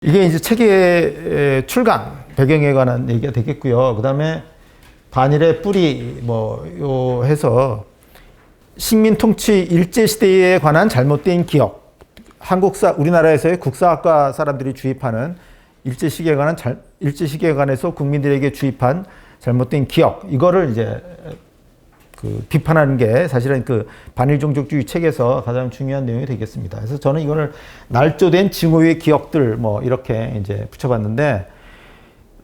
이게 이제 책의 출간, 배경에 관한 얘기가 되겠고요. 그 다음에 반일의 뿌리, 요 해서 식민 통치 일제시대에 관한 잘못된 기억. 우리나라에서의 국사학과 사람들이 주입하는 일제시기에 관해서 국민들에게 주입한 잘못된 기억. 이거를 이제 비판하는 게 사실은 반일종족주의 책에서 가장 중요한 내용이 되겠습니다. 그래서 저는 이거를 날조된 증오의 기억들 이렇게 이제 붙여봤는데,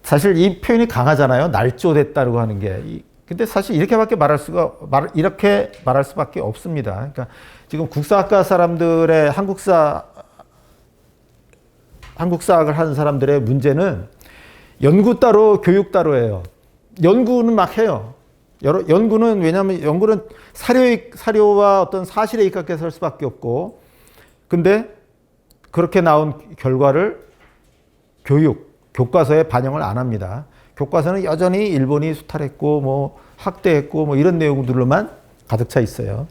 사실 이 표현이 강하잖아요. 날조됐다고 하는 게. 근데 사실 이렇게 말할 수밖에 없습니다. 그러니까 지금 국사학과 사람들의 한국사학을 하는 사람들의 문제는 연구 따로 교육 따로예요. 연구는 막 해요. 연구는 왜냐하면 연구는 사료와 어떤 사실에 입각해서 할 수밖에 없고, 근데 그렇게 나온 결과를 교과서에 반영을 안 합니다. 교과서는 여전히 일본이 수탈했고 학대했고 이런 내용들로만 가득 차 있어요.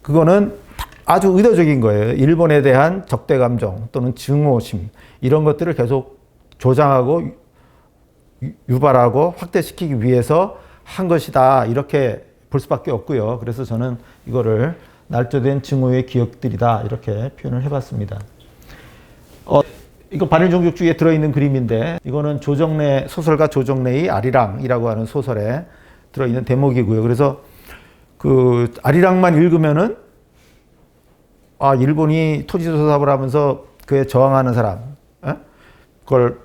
그거는 아주 의도적인 거예요. 일본에 대한 적대 감정 또는 증오심 이런 것들을 계속 조장하고 유발하고 확대시키기 위해서 한 것이다, 이렇게 볼 수밖에 없고요. 그래서 저는 이거를 날조된 증오의 기억들이다, 이렇게 표현을 해봤습니다. 이거 반일종족주의에 들어있는 그림인데, 이거는 소설가 조정래의 아리랑이라고 하는 소설에 들어있는 대목이고요. 그래서 아리랑만 읽으면은 일본이 토지조 사업을 하면서 그에 저항하는 사람, 그걸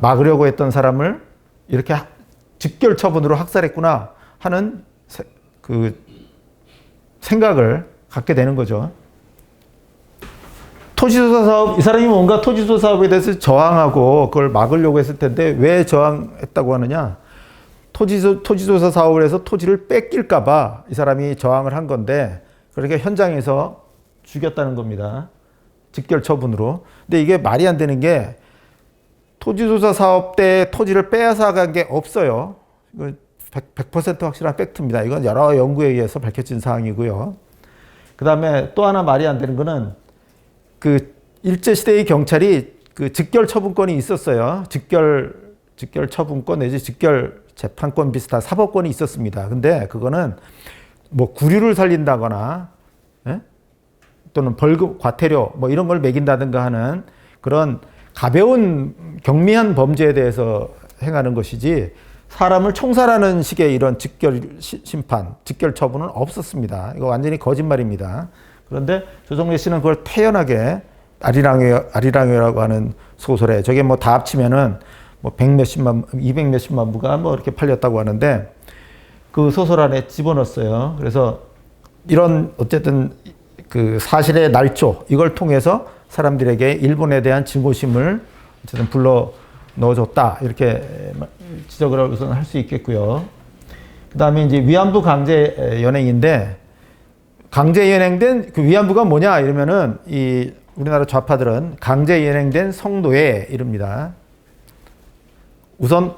막으려고 했던 사람을 이렇게 직결 처분으로 학살했구나 하는 생각을 갖게 되는 거죠. 토지조사 사업, 이 사람이 뭔가 토지조사 사업에 대해서 저항하고 그걸 막으려고 했을 텐데 왜 저항했다고 하느냐? 토지조사 사업을 해서 토지를 뺏길까봐 이 사람이 저항을 한 건데, 그러니까 현장에서 죽였다는 겁니다. 직결 처분으로. 근데 이게 말이 안 되는 게, 토지조사 사업 때 토지를 빼앗아간 게 없어요. 이건 100% 확실한 팩트입니다. 이건 여러 연구에 의해서 밝혀진 사항이고요. 그 다음에 또 하나 말이 안 되는 거는, 일제시대의 경찰이 직결 처분권이 있었어요. 직결 처분권 내지 직결 재판권 비슷한 사법권이 있었습니다. 근데 그거는 구류를 살린다거나, 또는 벌금, 과태료 이런 걸 매긴다든가 하는 그런 가벼운 경미한 범죄에 대해서 행하는 것이지, 사람을 총살하는 식의 이런 직결 심판, 직결 처분은 없었습니다. 이거 완전히 거짓말입니다. 그런데 조정래 씨는 그걸 태연하게 아리랑회라고 하는 소설에, 저게 다 합치면은 200 몇십만 부가 이렇게 팔렸다고 하는데, 그 소설 안에 집어넣었어요. 그래서 이런 어쨌든 사실의 날조, 이걸 통해서 사람들에게 일본에 대한 증오심을 어쨌든 불러 넣어줬다, 이렇게 지적을 우선 할 수 있겠고요. 그 다음에 이제 위안부 강제 연행인데, 강제 연행된 위안부가 뭐냐 이러면은 우리나라 좌파들은 강제 연행된 성노예 이릅니다. 우선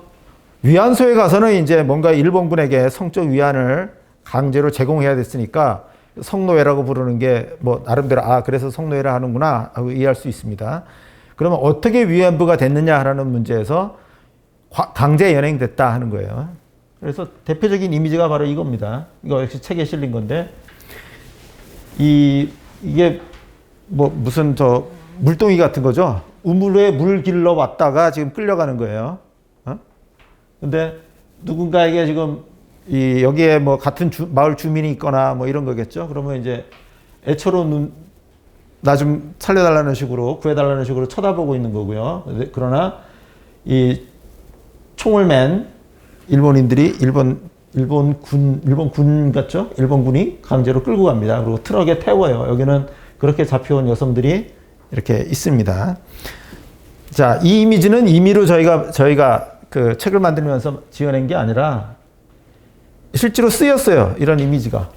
위안소에 가서는 이제 뭔가 일본군에게 성적 위안을 강제로 제공해야 됐으니까 성노예라고 부르는 게 나름대로 그래서 성노예를 하는구나 하고 이해할 수 있습니다. 그러면 어떻게 위안부가 됐느냐라는 문제에서 강제 연행됐다 하는 거예요. 그래서 대표적인 이미지가 바로 이겁니다. 이거 역시 책에 실린 건데, 이게 무슨 물동이 같은 거죠. 우물에 물 길러 왔다가 지금 끌려가는 거예요. 근데 누군가에게 지금 여기에 같은 마을 주민이 있거나 이런 거겠죠. 그러면 이제 애처로 나 좀 살려달라는 식으로, 구해달라는 식으로 쳐다보고 있는 거고요. 그러나 이 총을 맨 일본인들이 일본 군 같죠? 일본 군이 강제로 끌고 갑니다. 그리고 트럭에 태워요. 여기는 그렇게 잡혀온 여성들이 이렇게 있습니다. 자, 이 이미지는 임의로 저희가 책을 만들면서 지어낸 게 아니라 실제로 쓰였어요. 이런 이미지가.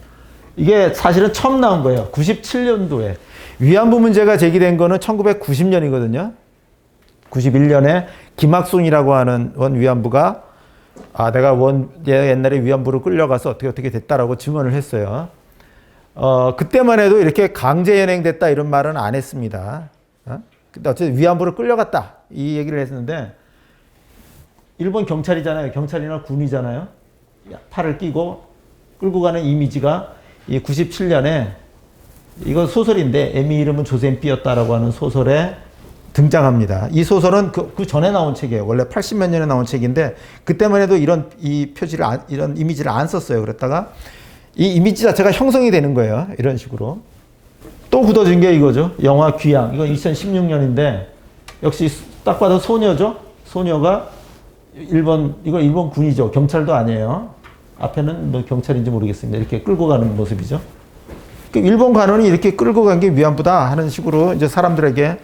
이게 사실은 처음 나온 거예요. 97년도에. 위안부 문제가 제기된 거는 1990년이거든요. 91년에 김학순이라고 하는 원 위안부가 내가 옛날에 위안부로 끌려가서 어떻게 됐다라고 증언을 했어요. 그때만 해도 이렇게 강제 연행됐다 이런 말은 안 했습니다. 근데 어쨌든 위안부로 끌려갔다 이 얘기를 했는데 일본 경찰이잖아요. 경찰이나 군이잖아요. 팔을 끼고 끌고 가는 이미지가 이 97년에 이건 소설인데 애미 이름은 조센 B였다라고 하는 소설에 등장합니다. 이 소설은 그 전에 나온 책이에요. 원래 80몇 년에 나온 책인데 그때만 해도 이런 이 표지를 이런 이미지를 안 썼어요. 그랬다가 이 이미지 자체가 형성이 되는 거예요. 이런 식으로. 또 굳어진 게 이거죠. 영화 귀향. 이건 2016년인데 역시 딱 봐도 소녀죠. 소녀가 이거 일본 군이죠. 경찰도 아니에요. 앞에는 뭐 경찰인지 모르겠습니다. 이렇게 끌고 가는 모습이죠. 일본 관원이 이렇게 끌고 간 게 위안부다 하는 식으로 이제 사람들에게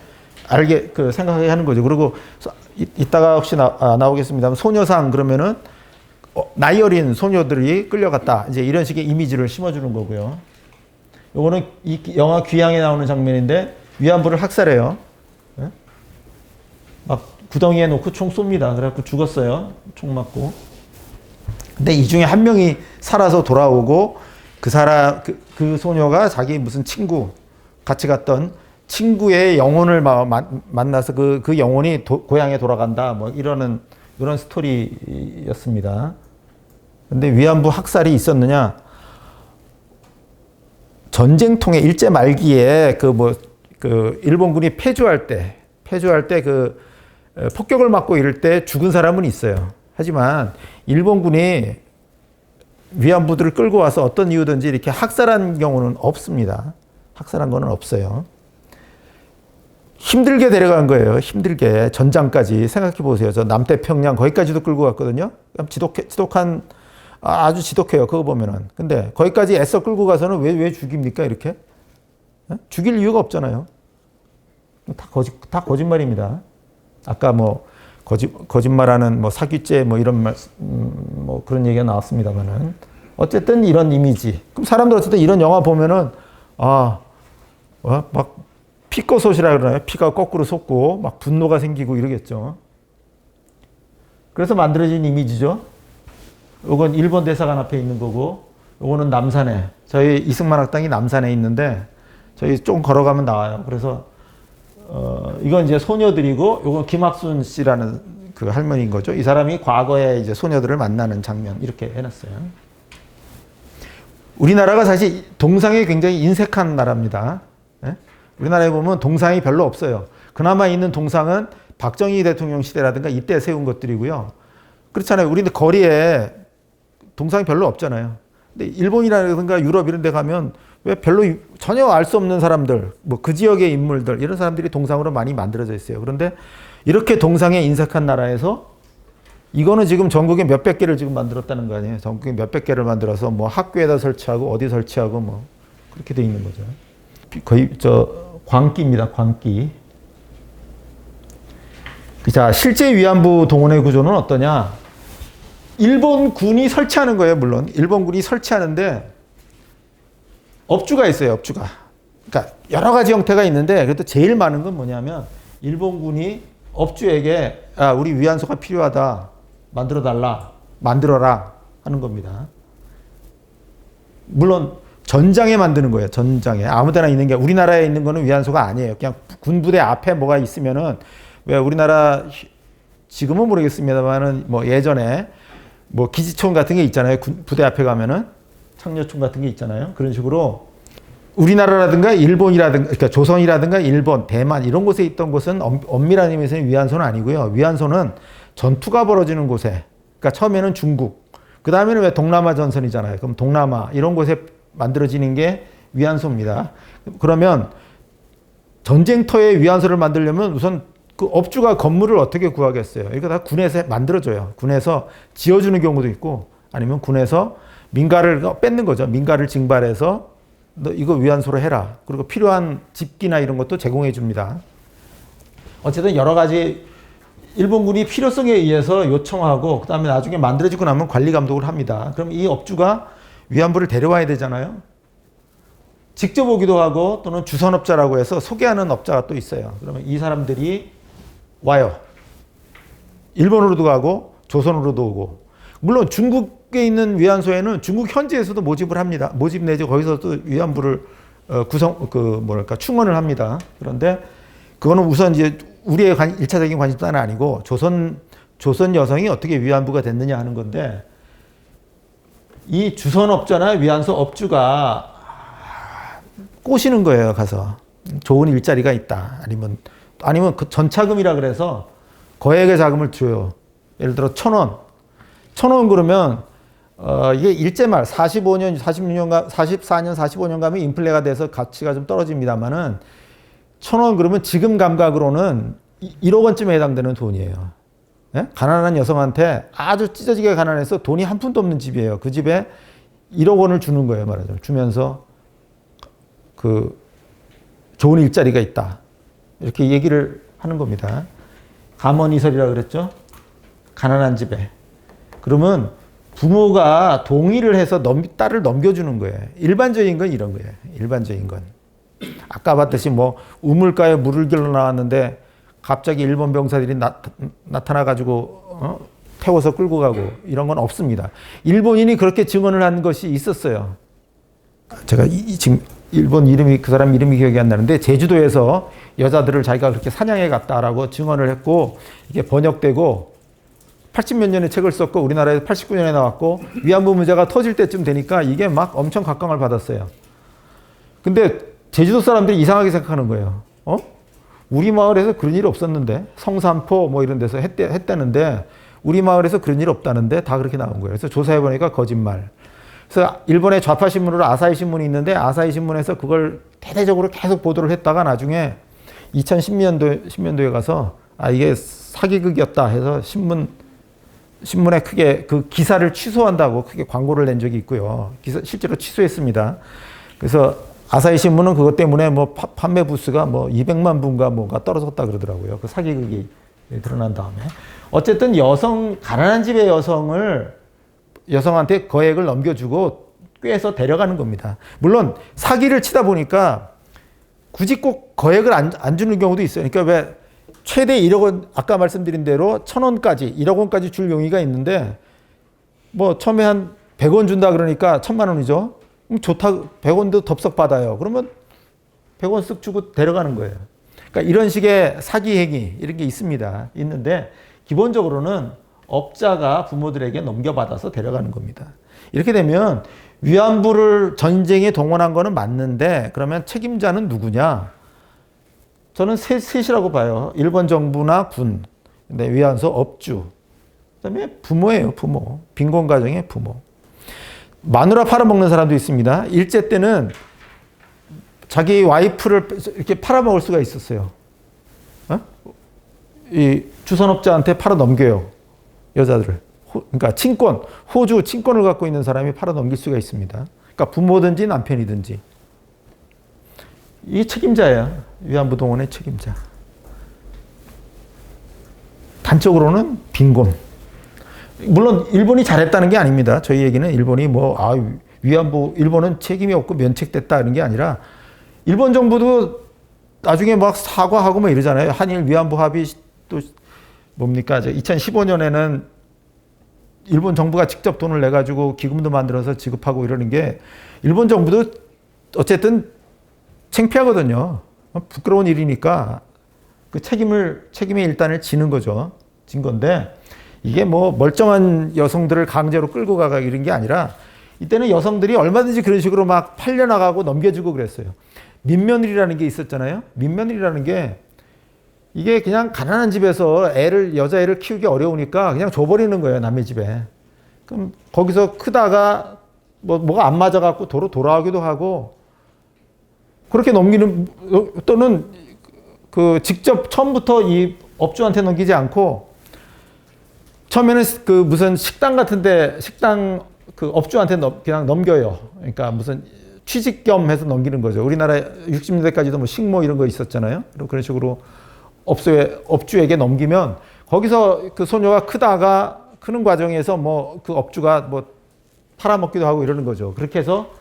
생각하게 하는 거죠. 그리고 이따가 혹시 나오겠습니다만 소녀상 그러면은 나이 어린 소녀들이 끌려갔다. 이제 이런 식의 이미지를 심어주는 거고요. 요거는 이 영화 귀향에 나오는 장면인데 위안부를 학살해요. 네? 막 구덩이에 놓고 총 쏩니다. 그래갖고 죽었어요. 총 맞고. 근데 이 중에 한 명이 살아서 돌아오고 그 소녀가 자기 무슨 친구 같이 갔던 친구의 영혼을 만나서 그 영혼이 고향에 돌아간다. 뭐 이런 스토리였습니다. 근데 위안부 학살이 있었느냐? 전쟁통에 일제 말기에 일본군이 패주할 때 폭격을 맞고 이럴 때 죽은 사람은 있어요. 하지만 일본군이 위안부들을 끌고 와서 어떤 이유든지 이렇게 학살한 경우는 없습니다. 학살한 거는 없어요. 힘들게 데려간 거예요. 힘들게 전장까지 생각해 보세요. 저 남태평양 거기까지도 끌고 갔거든요. 지독한 아주 지독해요. 그거 보면은. 근데 거기까지 애써 끌고 가서는 왜 죽입니까? 이렇게 죽일 이유가 없잖아요. 다 거짓말입니다. 아까 뭐 거짓말하는 뭐 사기죄 뭐 이런 뭐 그런 얘기가 나왔습니다만은 어쨌든 이런 이미지. 그럼 사람들 어쨌든 이런 영화 보면은 막 피꺼솥이라 그러나요? 피가 거꾸로 솟고 막 분노가 생기고 이러겠죠. 그래서 만들어진 이미지죠. 이건 일본 대사관 앞에 있는 거고, 이거는 남산에, 저희 이승만 학당이 남산에 있는데 저희 좀 걸어가면 나와요. 그래서 이건 이제 소녀들이고, 이건 김학순 씨라는 그 할머니인 거죠. 이 사람이 과거에 이제 소녀들을 만나는 장면 이렇게 해놨어요. 우리나라가 사실 동상이 굉장히 인색한 나라입니다. 네? 우리나라에 보면 동상이 별로 없어요. 그나마 있는 동상은 박정희 대통령 시대라든가 이때 세운 것들이고요. 그렇잖아요. 우리는 거리에 동상이 별로 없잖아요. 근데 일본이라든가 유럽 이런 데 가면 왜 별로 전혀 알 수 없는 사람들, 뭐 그 지역의 인물들, 이런 사람들이 동상으로 많이 만들어져 있어요. 그런데 이렇게 동상에 인색한 나라에서 이거는 지금 전국에 몇백 개를 지금 만들었다는 거 아니에요. 전국에 몇백 개를 만들어서 뭐 학교에다 설치하고 어디 설치하고 뭐 그렇게 돼 있는 거죠. 거의 광기입니다. 광기. 자, 실제 위안부 동원의 구조는 어떠냐? 일본군이 설치하는 거예요, 물론. 일본군이 설치하는데 업주가 있어요, 업주가. 그러니까 여러 가지 형태가 있는데 그래도 제일 많은 건 뭐냐면 일본군이 업주에게 우리 위안소가 필요하다. 만들어라 하는 겁니다. 물론 전장에 만드는 거예요. 전장에. 아무 데나 있는 게 우리나라에 있는 거는 위안소가 아니에요. 그냥 군부대 앞에 뭐가 있으면은 왜 우리나라 지금은 모르겠습니다만은 뭐 예전에 뭐 기지총 같은 게 있잖아요. 부대 앞에 가면은 창녀총 같은 게 있잖아요. 그런 식으로 우리나라라든가 일본이라든가 그러니까 조선이라든가 일본, 대만 이런 곳에 있던 곳은 엄밀한 의미에서는 위안소는 아니고요. 위안소는 전투가 벌어지는 곳에 그러니까 처음에는 중국, 그 다음에는 왜 동남아 전선이잖아요. 그럼 동남아 이런 곳에 만들어지는 게 위안소입니다. 그러면 전쟁터에 위안소를 만들려면 우선 그 업주가 건물을 어떻게 구하겠어요? 이거 다 군에서 만들어줘요. 군에서 지어주는 경우도 있고 아니면 군에서 민가를 뺏는 거죠. 민가를 징발해서 너 이거 위안소로 해라. 그리고 필요한 집기나 이런 것도 제공해 줍니다. 어쨌든 여러 가지 일본군이 필요성에 의해서 요청하고 그 다음에 나중에 만들어지고 나면 관리 감독을 합니다. 그럼 이 업주가 위안부를 데려와야 되잖아요. 직접 오기도 하고 또는 주선업자라고 해서 소개하는 업자가 또 있어요. 그러면 이 사람들이 와요. 일본으로도 가고 조선으로도 오고. 물론 중국에 있는 위안소에는 중국 현지에서도 모집을 합니다. 모집 내지 거기서 또 위안부를 충원을 합니다. 그런데 그거는 우선 이제 우리의 1차적인 관심사는 아니고 조선 여성이 어떻게 위안부가 됐느냐 하는 건데, 이 주선업자나 위안소 업주가 꼬시는 거예요. 가서 좋은 일자리가 있다. 아니면 그 전차금이라 그래서 거액의 자금을 줘요. 예를 들어 1,000원. 1,000원 그러면 이게 일제 말 44년, 45년 가면 인플레가 돼서 가치가 좀 떨어집니다만은 1,000원 그러면 지금 감각으로는 1억 원쯤에 해당되는 돈이에요. 예? 가난한 여성한테 아주 찢어지게 가난해서 돈이 한 푼도 없는 집이에요. 그 집에 1억 원을 주는 거예요. 말하자면 주면서 그 좋은 일자리가 있다. 이렇게 얘기를 하는 겁니다. 감언이설이라고 그랬죠. 가난한 집에. 그러면 부모가 동의를 해서 딸을 넘겨주는 거예요. 일반적인 건 이런 거예요. 일반적인 건. 아까 봤듯이 뭐 우물가에 물을 길러 나왔는데 갑자기 일본 병사들이 나타나가지고 태워서 끌고 가고 이런 건 없습니다. 일본인이 그렇게 증언을 한 것이 있었어요. 제가 지금 일본 이름이, 그 사람 이름이 기억이 안 나는데, 제주도에서 여자들을 자기가 그렇게 사냥해 갔다라고 증언을 했고, 이게 번역되고 80몇 년에 책을 썼고 우리나라에서 89년에 나왔고, 위안부 문제가 터질 때쯤 되니까 이게 막 엄청 각광을 받았어요. 근데 제주도 사람들이 이상하게 생각하는 거예요. 우리 마을에서 그런 일 없었는데, 성산포 뭐 이런 데서 했다는데 우리 마을에서 그런 일 없다는데, 다 그렇게 나온 거예요. 그래서 조사해 보니까 거짓말. 그래서 일본의 좌파 신문으로 아사히 신문이 있는데, 아사히 신문에서 그걸 대대적으로 계속 보도를 했다가 나중에 2010년도에 가서 이게 사기극이었다 해서 신문에 크게 그 기사를 취소한다고 크게 광고를 낸 적이 있고요. 실제로 취소했습니다. 그래서 아사히 신문은 그것 때문에 뭐 판매 부수가 뭐 200만 부인가 뭐가 떨어졌다 그러더라고요. 그 사기극이 드러난 다음에. 어쨌든 가난한 집의 여성한테 거액을 넘겨주고 꿰서 데려가는 겁니다. 물론 사기를 치다 보니까 굳이 꼭 거액을 안 주는 경우도 있어요. 그러니까 왜 최대 1억 원, 아까 말씀드린 대로 1,000원까지, 1억 원까지 줄 용의가 있는데, 뭐 처음에 한 100원 준다 그러니까 1,000만 원이죠. 그럼 좋다, 100원도 덥석 받아요. 그러면 100원 쓱 주고 데려가는 거예요. 그러니까 이런 식의 사기 행위, 이런 게 있는데, 기본적으로는 업자가 부모들에게 넘겨받아서 데려가는 겁니다. 이렇게 되면 위안부를 전쟁에 동원한 거는 맞는데, 그러면 책임자는 누구냐? 저는 셋이라고 봐요. 일본 정부나 군, 근데 위안소 업주, 그다음에 부모예요. 부모. 빈곤 가정의 부모. 마누라 팔아먹는 사람도 있습니다. 일제 때는 자기 와이프를 이렇게 팔아먹을 수가 있었어요. 이 주선업자한테 팔아 넘겨요. 여자들을. 그러니까 호주 친권을 갖고 있는 사람이 팔아 넘길 수가 있습니다. 그러니까 부모든지 남편이든지. 이 책임자예요. 위안부 동원의 책임자. 단적으로는 빈곤. 물론 일본이 잘했다는 게 아닙니다. 저희 얘기는 일본이 일본은 책임이 없고 면책됐다 이런 게 아니라, 일본 정부도 나중에 막 사과하고 뭐 이러잖아요. 한일 위안부 합의 또 뭡니까? 2015년에는 일본 정부가 직접 돈을 내가지고 기금도 만들어서 지급하고 이러는 게, 일본 정부도 어쨌든 창피하거든요. 부끄러운 일이니까 그 책임의 일단을 지는 거죠. 진 건데, 이게 뭐 멀쩡한 여성들을 강제로 끌고 가가 이런 게 아니라, 이때는 여성들이 얼마든지 그런 식으로 막 팔려나가고 넘겨주고 그랬어요. 민며느리라는 게 있었잖아요. 민며느리라는 게, 이게 그냥 가난한 집에서 여자애를 키우기 어려우니까 그냥 줘버리는 거예요. 남의 집에. 그럼 거기서 크다가 뭐가 안 맞아갖고 도로 돌아오기도 하고, 그렇게 넘기는, 또는 직접 처음부터 이 업주한테 넘기지 않고, 처음에는 무슨 식당 같은데, 업주한테 그냥 넘겨요. 그러니까 무슨 취직 겸 해서 넘기는 거죠. 우리나라 60년대까지도 뭐 식모 이런 거 있었잖아요. 그런 식으로 업주에게 넘기면, 거기서 그 소녀가 크는 과정에서 그 업주가 팔아먹기도 하고 이러는 거죠. 그렇게 해서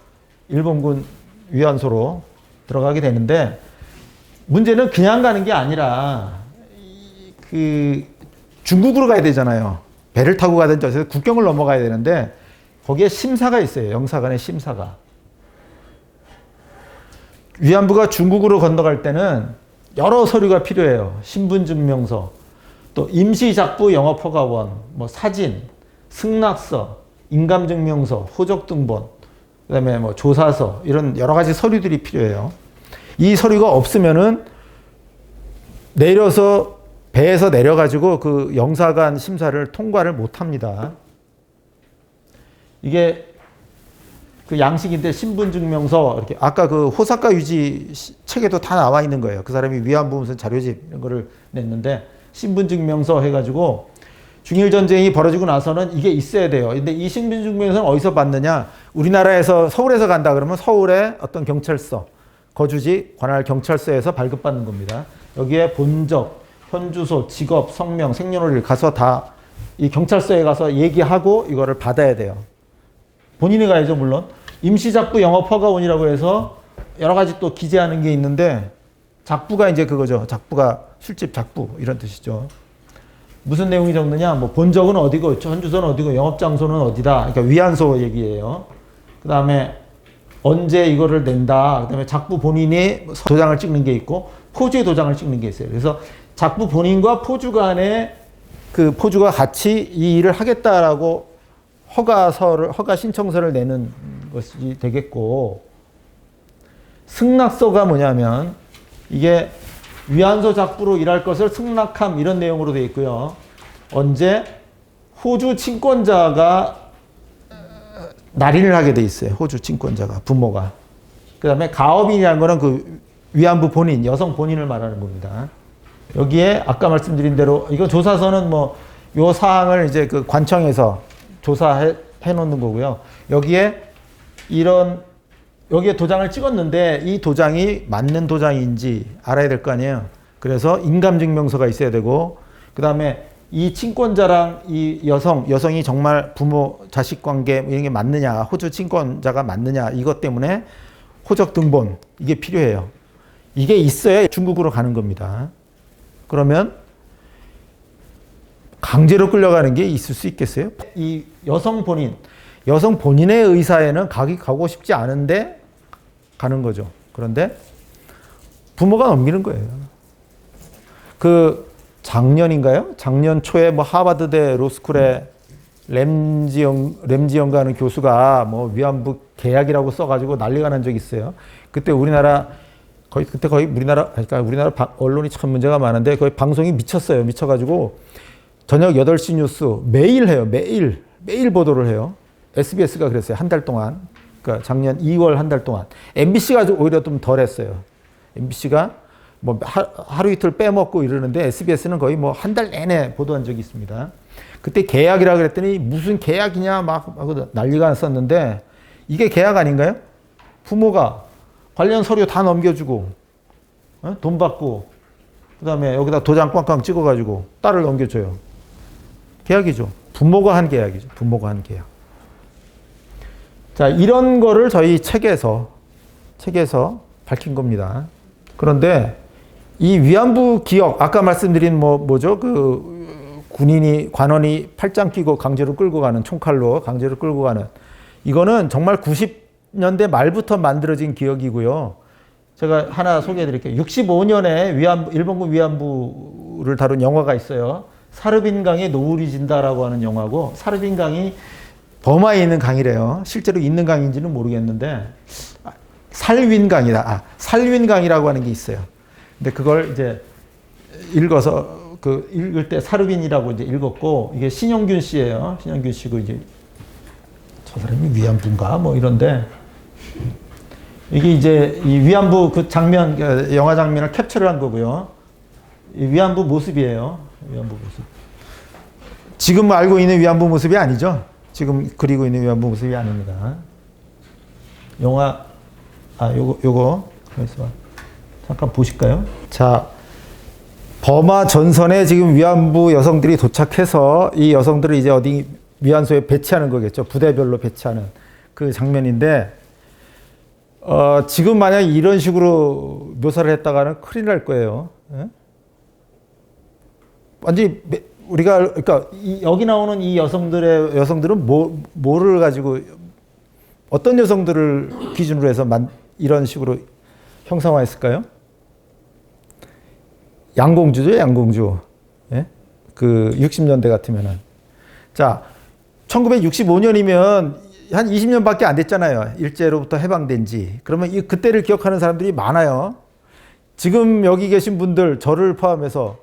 일본군 위안소로 들어가게 되는데, 문제는 그냥 가는 게 아니라 중국으로 가야 되잖아요. 배를 타고 가든지 어디서 국경을 넘어가야 되는데, 거기에 심사가 있어요. 영사관의 심사가. 위안부가 중국으로 건너갈 때는 여러 서류가 필요해요. 신분증명서, 또 임시작부 영업허가원, 뭐 사진, 승낙서, 인감증명서, 호적등본, 그다음에 뭐 조사서 이런 여러 가지 서류들이 필요해요. 이 서류가 없으면은 내려서 배에서 내려가지고 그 영사관 심사를 통과를 못합니다. 이게 그 양식인데 신분증명서 이렇게 아까 그 호사카 유지 책에도 다 나와 있는 거예요. 그 사람이 위안부 무슨 자료집 이런 거를 냈는데 신분증명서 해가지고 중일 전쟁이 벌어지고 나서는 이게 있어야 돼요. 근데 이 신분증명서는 어디서 받느냐? 우리나라에서 서울에서 간다 그러면 서울의 어떤 경찰서, 거주지 관할 경찰서에서 발급받는 겁니다. 여기에 본적, 현주소, 직업, 성명, 생년월일 가서 다 이 경찰서에 가서 얘기하고 이거를 받아야 돼요. 본인이 가야죠, 물론. 임시작부 영업허가원이라고 해서 여러 가지 또 기재하는 게 있는데 작부가 이제 그거죠. 작부가 술집 작부 이런 뜻이죠. 무슨 내용이 적느냐? 뭐 본적은 어디고, 현주소는 어디고, 영업장소는 어디다. 그러니까 위안소 얘기예요. 그 다음에 언제 이거를 낸다. 그 다음에 작부 본인이 도장을 찍는 게 있고 포주의 도장을 찍는 게 있어요. 그래서 작부 본인과 포주 간에 그 포주가 같이 이 일을 하겠다라고 허가 신청서를 내는 것이 되겠고, 승낙서가 뭐냐면 이게 위안소 작부로 일할 것을 승낙함 이런 내용으로 되어 있고요. 언제 호주 친권자가 날인을 하게 돼 있어요. 호주 친권자가, 부모가. 그 다음에 가업인이라는 거는 그 위안부 본인, 여성 본인을 말하는 겁니다. 여기에 아까 말씀드린 대로 이거 조사서는 뭐 요 사항을 이제 그 관청에서 조사해 놓는 거고요. 여기에 여기에 도장을 찍었는데 이 도장이 맞는 도장인지 알아야 될 거 아니에요. 그래서 인감증명서가 있어야 되고, 그 다음에 이 친권자랑 이 여성이 정말 부모, 자식 관계 이런 게 맞느냐, 호주 친권자가 맞느냐, 이것 때문에 호적 등본, 이게 필요해요. 이게 있어야 중국으로 가는 겁니다. 그러면 강제로 끌려가는 게 있을 수 있겠어요? 이 여성 본인의 의사에는 가고 싶지 않은데 가는 거죠. 그런데 부모가 넘기는 거예요. 그 작년인가요? 작년 초에 뭐 하버드대 로스쿨에 램지영가 하는 교수가 뭐 위안부 계약이라고 써가지고 난리가 난 적이 있어요. 그때 우리나라 언론이 참 문제가 많은데 거의 방송이 미쳤어요. 미쳐가지고 저녁 8시 뉴스 매일 해요. 매일 보도를 해요. SBS가 그랬어요. 한 달 동안. 그러니까 작년 2월 한 달 동안. MBC가 오히려 좀 덜 했어요. MBC가 뭐 하루 이틀 빼먹고 이러는데 SBS는 거의 뭐 한 달 내내 보도한 적이 있습니다. 그때 계약이라 그랬더니 무슨 계약이냐 막 하고 난리가 났었는데 이게 계약 아닌가요? 부모가 관련 서류 다 넘겨주고 돈 받고 그다음에 여기다 도장 꽝꽝 찍어가지고 딸을 넘겨줘요. 계약이죠. 부모가 한 계약이죠. 부모가 한 계약. 자, 이런 거를 저희 책에서 밝힌 겁니다. 그런데 이 위안부 기억, 아까 말씀드린 뭐죠? 그 관원이 팔짱 끼고 강제로 끌고 가는, 총칼로 강제로 끌고 가는, 이거는 정말 90년대 말부터 만들어진 기억이고요. 제가 하나 소개해 드릴게요. 65년에 일본군 위안부를 다룬 영화가 있어요. 사르빈강의 노을이 진다라고 하는 영화고, 사르빈강이 버마에 있는 강이래요. 실제로 있는 강인지는 모르겠는데 살윈강이라고 하는 게 있어요. 근데 그걸 이제 읽어서 읽을 때 사르빈이라고 이제 읽었고, 이게 신영균 씨예요. 신영균 씨고, 이제 저 사람이 위안부인가 뭐 이런데, 이게 이제 이 위안부 그 장면, 영화 장면을 캡처를 한 거고요. 이 위안부 모습이에요. 위안부 모습. 지금 알고 있는 위안부 모습이 아니죠. 지금 그리고 있는 위안부 모습이 아닙니다. 영화, 요거 그래서 잠깐 보실까요? 자, 버마 전선에 지금 위안부 여성들이 도착해서 이 여성들을 이제 어디 위안소에 배치하는 거겠죠. 부대별로 배치하는 그 장면인데, 지금 만약 이런 식으로 묘사를 했다가는 큰일 날 거예요. 예? 완전히 그러니까 여기 나오는 이 여성들은 뭐를 가지고, 어떤 여성들을 기준으로 해서 이런 식으로 형상화했을까요? 양공주죠, 양공주. 예? 그 60년대 같으면은. 자, 1965년이면 한 20년밖에 안 됐잖아요. 일제로부터 해방된 지. 그러면 그때를 기억하는 사람들이 많아요. 지금 여기 계신 분들, 저를 포함해서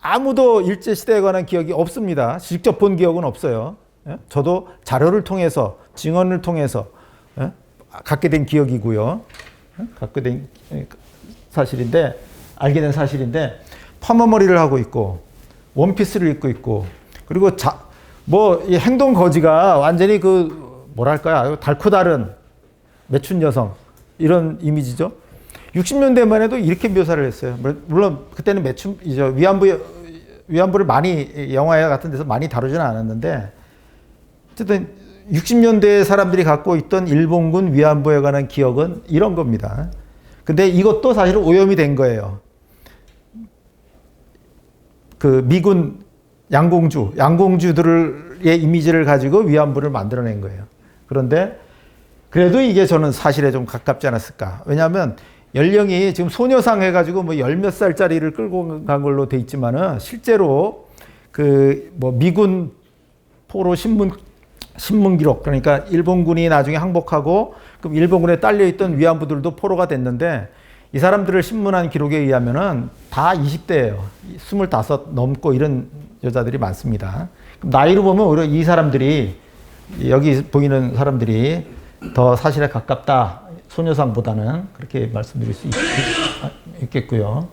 아무도 일제시대에 관한 기억이 없습니다. 직접 본 기억은 없어요. 예? 저도 자료를 통해서, 증언을 통해서 예? 갖게 된 기억이고요. 예? 갖게 된 사실인데, 알게 된 사실인데, 파마머리를 하고 있고, 원피스를 입고 있고, 그리고 이 행동 거지가 완전히 뭐랄까요, 달코 다른 매춘 여성, 이런 이미지죠. 60년대만 해도 이렇게 묘사를 했어요. 물론 그때는 위안부를 많이 영화 같은 데서 많이 다루지는 않았는데, 어쨌든 60년대 사람들이 갖고 있던 일본군 위안부에 관한 기억은 이런 겁니다. 근데 이것도 사실은 오염이 된 거예요. 그 미군 양공주들의 이미지를 가지고 위안부를 만들어낸 거예요. 그런데 그래도 이게 저는 사실에 좀 가깝지 않았을까. 왜냐하면 연령이 지금 소녀상 해가지고 뭐 열 몇 살짜리를 끌고 간 걸로 돼 있지만은 실제로 미군 포로 신문 기록, 그러니까 일본군이 나중에 항복하고 그럼 일본군에 딸려 있던 위안부들도 포로가 됐는데, 이 사람들을 신문한 기록에 의하면은 다 20대예요. 25 넘고 이런 여자들이 많습니다. 나이로 보면 오히려 이 사람들이, 여기 보이는 사람들이 더 사실에 가깝다. 소녀상보다는 그렇게 말씀드릴 수 있겠고요.